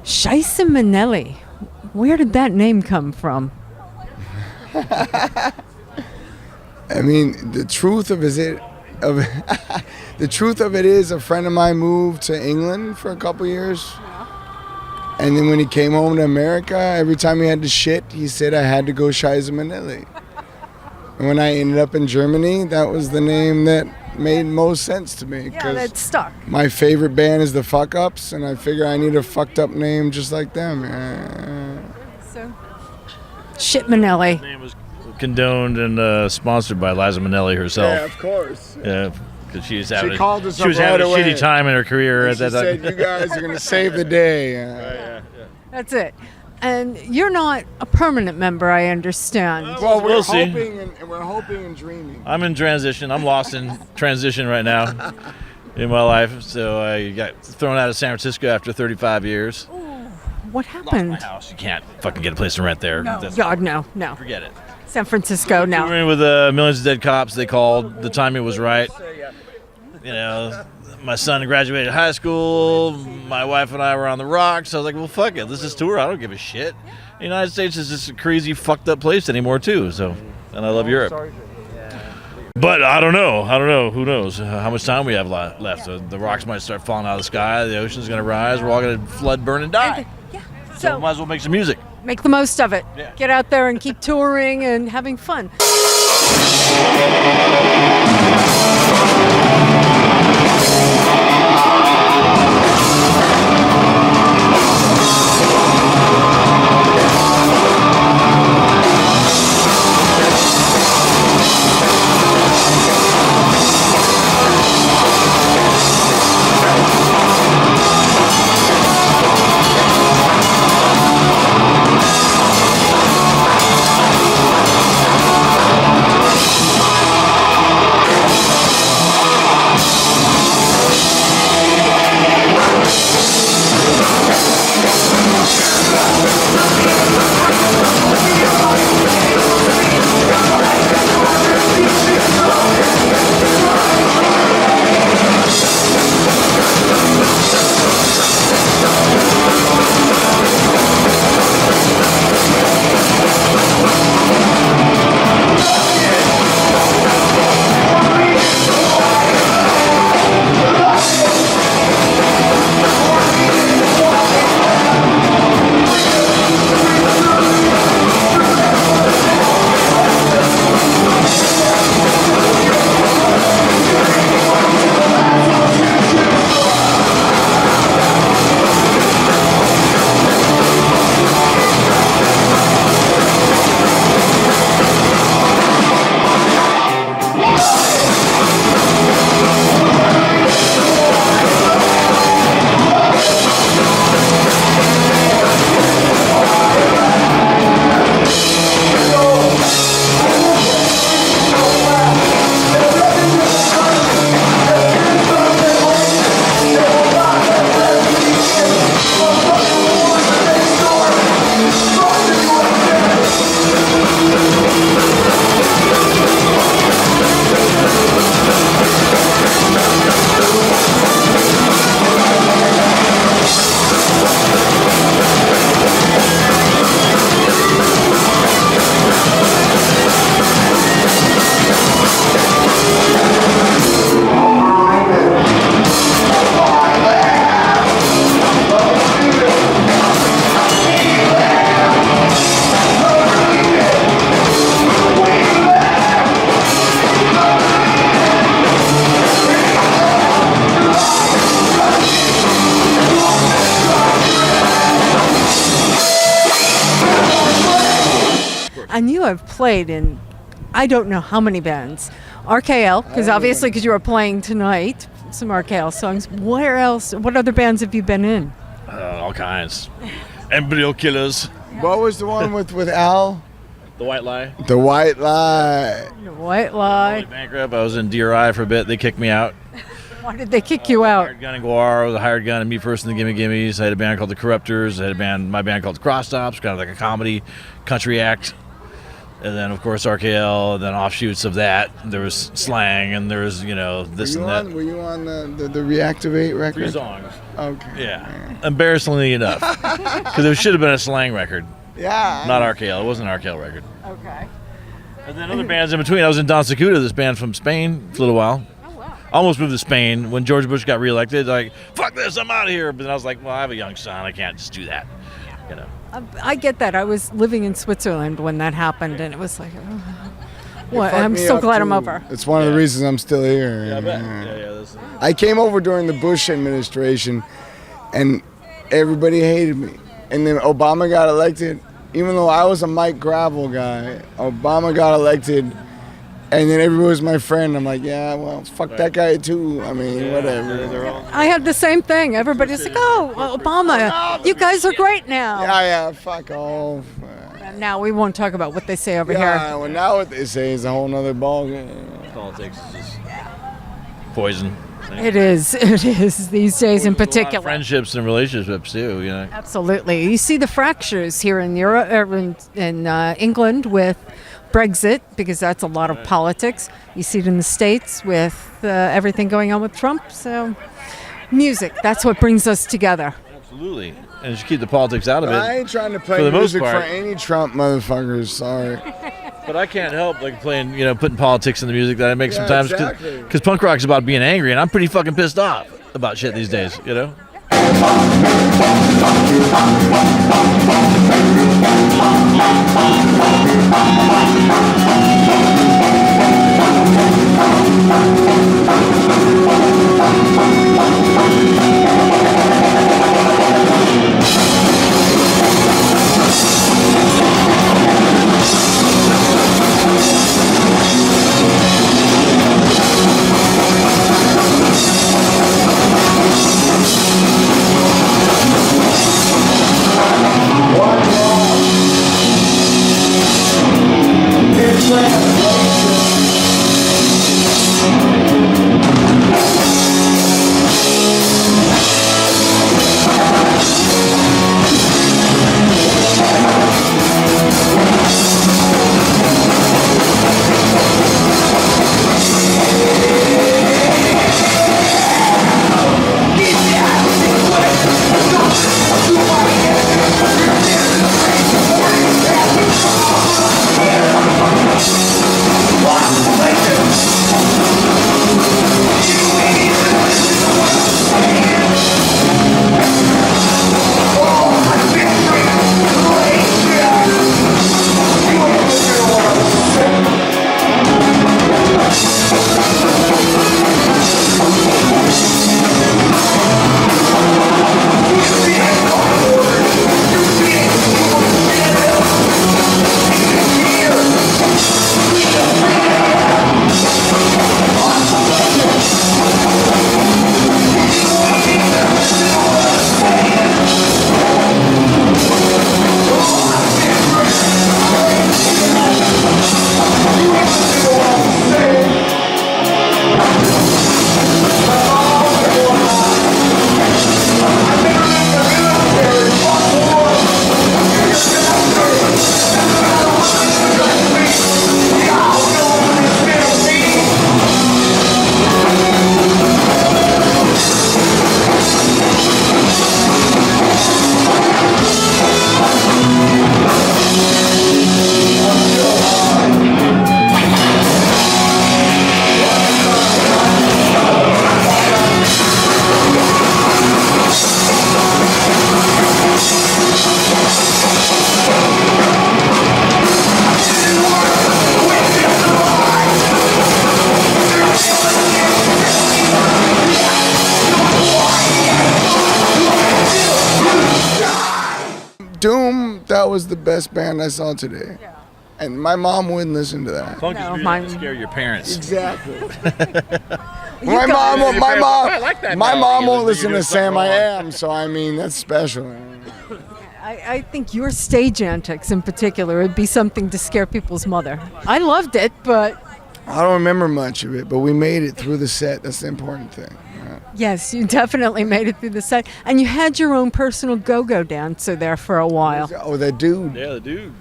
SCHEISSE Minnelli. Where did that name come from? I mean, the truth of it is, a friend of mine moved to England for a couple years, and then when he came home to America, every time he had to shit, he said I had to go SCHEISSE Minnelli. And when I ended up in Germany, that was the name that made most sense to me. Yeah, that stuck. My favorite band is the Fuck Ups, and I figure I need a fucked up name just like them. So, Shit Minnelli. The name was condoned and sponsored by Liza Minnelli herself. Yeah, of course. Yeah, because she was She having, called us she was up having right a shitty away. time in her career at She that time. said, you guys are going to save the day. Yeah. That's it. And you're not a permanent member, I understand. Well, we're We'll see. hoping and we're hoping and dreaming. I'm in transition. I'm lost in transition right now in my life. So I got thrown out of San Francisco after 35 years. What Lost happened? my house. You can't fucking get a place to rent there. That's- God, no. Forget it. San Francisco, no. Touring with Millions of Dead Cops. They called. The timing was right. You know, my son graduated high school. My wife and I were on the rocks. So I was like, well, fuck it. Let's just tour. I don't give a shit. The United States is just a crazy, fucked up place anymore, too. So, and I love Europe. But I don't know. Who knows how much time we have left? The rocks might start falling out of the sky. The ocean's going to rise. We're all going to flood, burn, and die. So might as well make some music. Make the most of it. Yeah. Get out there and keep touring and having fun. And you have played in, I don't know how many bands. RKL, because obviously because you were playing tonight, some RKL songs. Where else, what other bands have you been in? All kinds. Embryo Killers. What was the one with Al? The White Lie. The White Lie. The White Lie. Totally bankrupt. I was in DRI for a bit. They kicked me out. Why did they kick you out? Hired Gun and Guar. I was a hired gun and Me First and the Gimme Gimmes. I had a band called The Corruptors. I had my band called The Cross Stops, kind of like a comedy country act. And then, of course, RKL, and then offshoots of that. There was slang, and there was, this and that. Were you on the Reactivate record? 3 songs. Okay. Yeah. Embarrassingly enough. Because it should have been a slang record, Yeah. not RKL. It wasn't an RKL record. Okay. And then other bands in between. I was in Don Secuda, this band from Spain, for a little while. Oh, wow. Almost moved to Spain. When George Bush got reelected, like, fuck this, I'm out of here. But then I was like, well, I have a young son. I can't just do that, I get that. I was living in Switzerland when that happened, and it was like, what? Fucked I'm me so up, glad I'm too. over. It's one of the reasons I'm still here. Yeah, I bet. Yeah. I came over during the Bush administration, and everybody hated me. And then Obama got elected. Even though I was a Mike Gravel guy, Obama got elected, and then everybody was my friend. I'm like, yeah, well, fuck that guy too. I mean, whatever. I had the same thing. Everybody's like, oh, Obama, you guys are great now. Yeah, fuck off. And now we won't talk about what they say over here. Yeah, well, now what they say is a whole nother ballgame. Politics is just poison. It is these days in particular. Friendships and relationships too, Absolutely. You see the fractures here in Europe, in England with Brexit, because that's a lot of politics. You see it in the States with everything going on with Trump. So music, that's what brings us together. Absolutely. And just keep the politics out of it. I ain't trying to For play the most music for part. any Trump motherfuckers. Sorry. But I can't help playing, putting politics in the music that I make sometimes. exactly. Because punk rock's about being angry, and I'm pretty fucking pissed off about shit these days, Doom, that was the best band I saw today. Yeah. And my mom wouldn't listen to that. Funk No, is music mine- to scare your parents. Exactly. You my guys- mom, my mom, I like that my melody. mom You won't do listen to something Sam I wrong. Am, so I mean that's special. I think your stage antics in particular would be something to scare people's mother. I loved it, but I don't remember much of it, but we made it through the set. That's the important thing. yes, you definitely made it through the set. And you had your own personal go-go dancer there for a while. Oh, that dude. Yeah, the dude.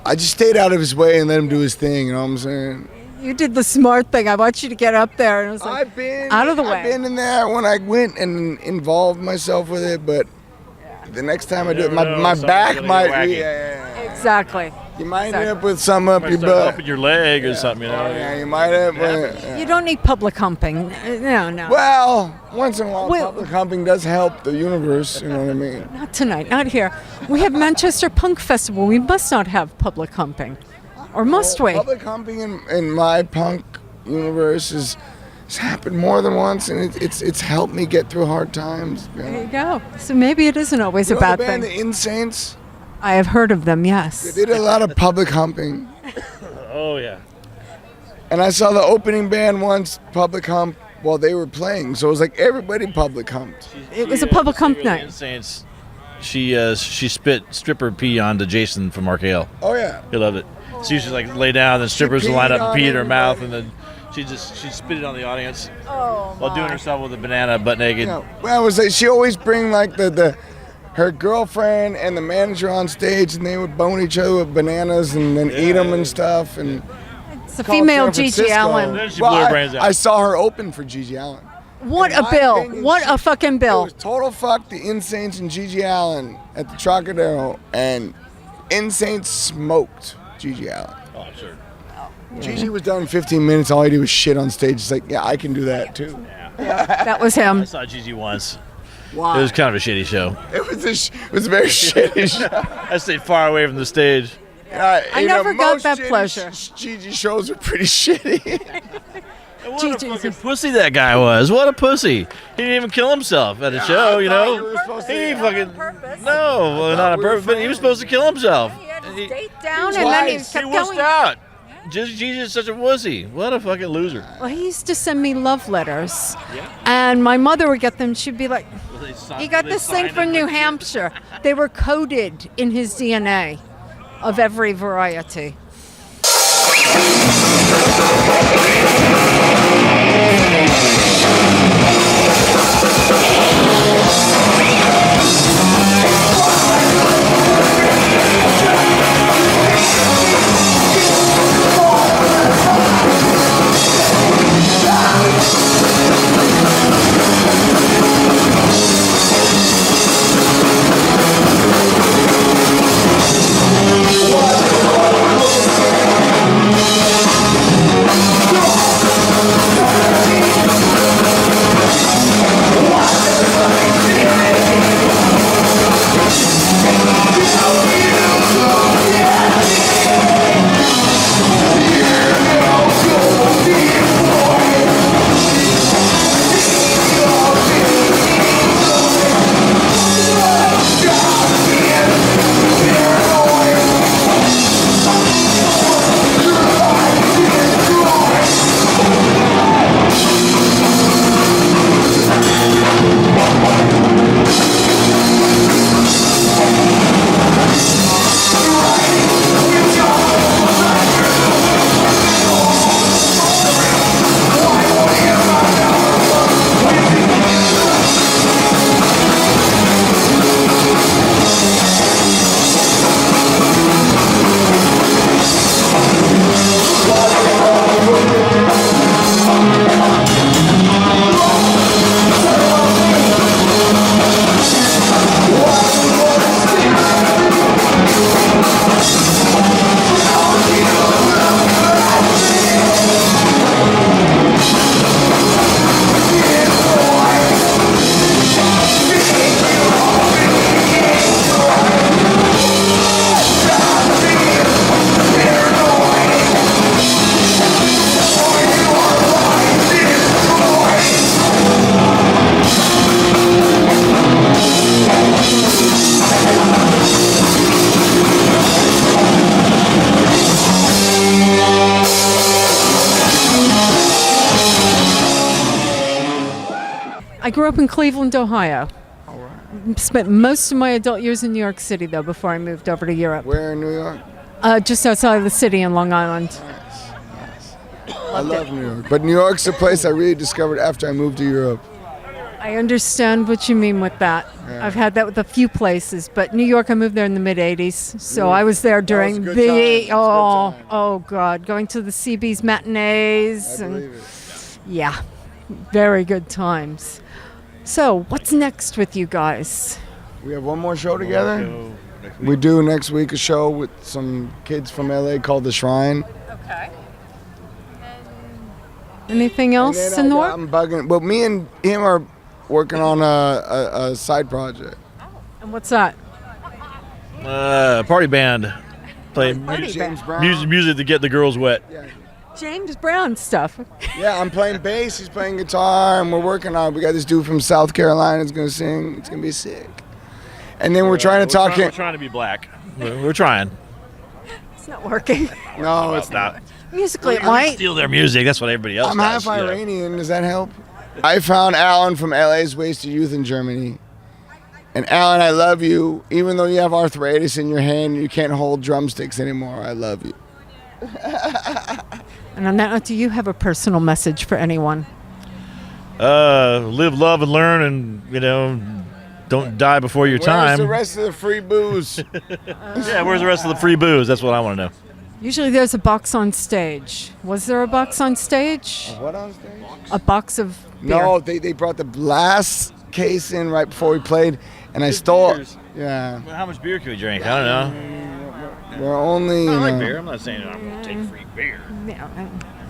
I just stayed out of his way and let him do his thing. You know what I'm saying? You did the smart thing. I want you to get up there. And I was like, I've been out of the I've way. been in there when I went and involved myself with it, but the next time I do it, my back really might. wacky. Exactly. You might Exactly. end up with something up Might your start butt. humping your leg or something, you know. Yeah, you might have. You don't need public humping. No. Well, once in a while, Well- public humping does help the universe. You know what I mean? Not tonight. Not here. We have Manchester Punk Festival. We must not have public humping. Or must we? Public humping in my punk universe has happened more than once, and it's helped me get through hard times. You know? There you go. So maybe it isn't always You a know bad the band, thing. The Insanes? I have heard of them, yes. They did a lot of public humping. Oh, yeah. And I saw the opening band once public hump while they were playing. So it was like everybody public humped. It was a public hump night. Saints. She spit stripper pee onto Jason from RKL. Oh, yeah. He loved it. So she used to like lay down, and strippers would peed line up and on pee in her mouth, everybody. and then she spit it on the audience Oh, while doing herself with a banana, butt naked. Yeah. Well, it was like she always bring like her girlfriend and the manager on stage, and they would bone each other with bananas and then eat them and stuff. And It's a called female San Gigi Francisco. Allen. Then she blew her brains out. I saw her open for Gigi Allen. What In a my bill. opinion, What a fucking It bill. was total fuck the Insanes and Gigi Allen at the Trocadero, and Insanes smoked Gigi Allen. Oh, I'm sure. Gigi was done in 15 minutes. All he did was shit on stage. It's like, yeah, I can do that too. That was I him. saw Gigi once. Why? It was kind of a shitty show. It was a very shitty show. I stayed far away from the stage. I You know, never got most that shitty pleasure. Gigi shows are pretty shitty. What Gigi- a fucking pussy that guy was. What a pussy. He didn't even kill himself at a show, you thought you know? were supposed to- He Yeah. fucking... purpose. No, well, not on we were purpose, but he was supposed to kill himself. He Date down and then he Twice. kept wussed going. out. Gigi's such a wussy. What a fucking loser. Well, he used to send me love letters, and my mother would get them. She'd be like, "He got this thing from New Hampshire." They were coded in his DNA, of every variety. I grew up in Cleveland, Ohio. Spent most of my adult years in New York City, though, before I moved over to Europe. Where in New York? Just outside of the city in Long Island. I love New York. But New York's the place I really discovered after I moved to Europe. I understand what you mean with that. Yeah. I've had that with a few places, but New York, I moved there in the mid '80s, so I was there during a good the time. It's a good time. oh god, going to the CB's matinees I and believe it. yeah, very good times. So what's next with you guys? We have one more show together. We do next week a show with some kids from LA called The Shrine. Okay. Anything And else then in the I got- work? I'm bugging. Well, me and him are working on a side project. And what's that? Party band. Play Party James band. Brown. music to get the girls wet. Yeah. James Brown stuff. Yeah, I'm playing bass. He's playing guitar, and we're working on it. We got this dude from South Carolina that's gonna sing. It's gonna be sick. And then we're trying to talk We're him. trying to be black. We're trying. It's not working. No, it's Not. not. Musically, it We might. steal their music. That's what everybody else I'm does. half you know. Iranian. Does that help? I found Alan from LA's Wasted Youth in Germany. And Alan, I love you. Even though you have arthritis in your hand, you can't hold drumsticks anymore. I love you. And on that note, do you have a personal message for anyone? Live, love, and learn, and don't die before your Where's time. the rest of the free booze? Yeah, where's the rest of the free booze? That's what I want to know. Usually there's a box on stage. Was there a box on stage? What on stage? A box of beer. No, they brought the last case in right before we played, and I stole. beers. Yeah, Well, how much beer can we drink? I don't know. we're only. I You like know, beer. I'm not saying I'm going to take free beer, Yeah.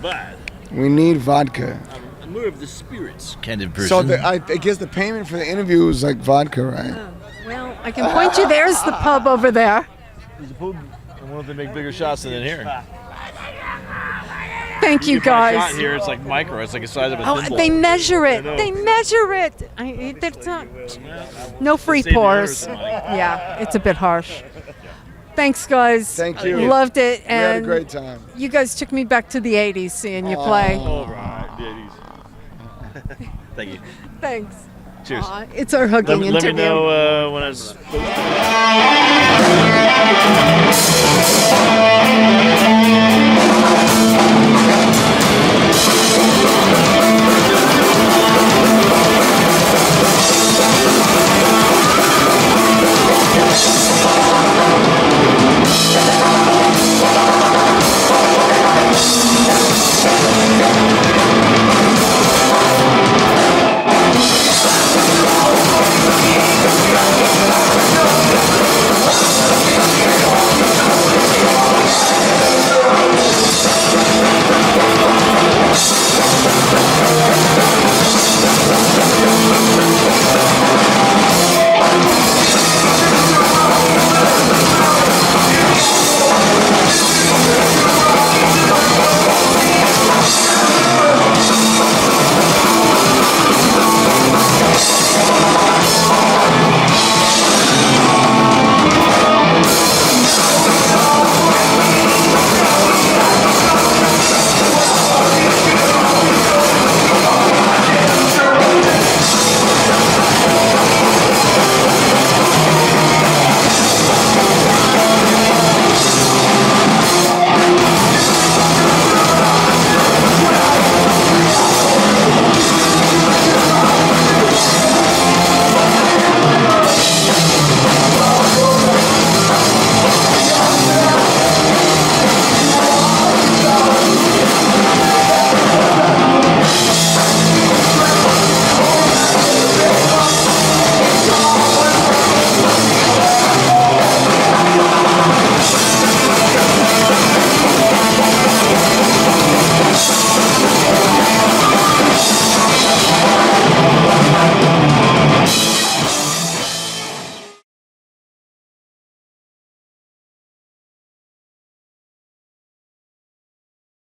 but we need vodka. I'm more of the spirits kind of person. So I guess the payment for the interview was like vodka, right? Well, I can point you. There's the pub over there. There's a pub. I wonder if they make bigger shots than in here. Thank you, can buy a guys. shot here, it's like micro. It's like the size of a Oh, thimble. they measure it. know. They measure it. There's not, no free Save the pours. owners money. Yeah, it's a bit harsh. Thanks, guys. Thank you. Loved it. We had a And great time. you guys took me back to the 80s seeing you play. All right. Yeah, easy. Thank you. Thanks. Cheers. It's our hugging Let me interview. know when it's. Thank you.